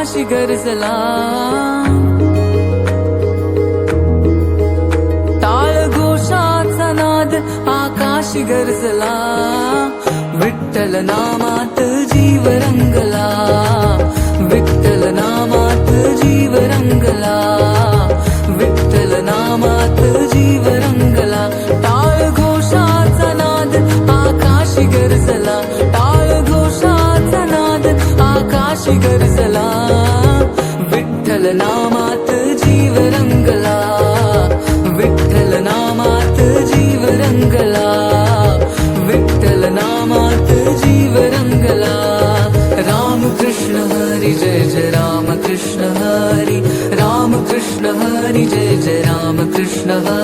आकाशी गरजला, टाळ घोषाचा नाद आकाशी गरजला, विठ्ठल नामात जीव रंगला, विठ्ठल नामात जीव रंगला, विठ्ठल नामात जीव रंगला. टाळ घोषाचा नाद आकाशी गरजला, टाळ घोषाचा नाद आकाशी गरजला, विठ्ठल नामात जीव रंगला, विठ्ठल नामात जीव रंगला, विठ्ठल नामात जीव रंगला. राम कृष्ण हरी जय जय राम कृष्ण हरी, राम कृष्ण हरी जय जय राम कृष्ण हरी.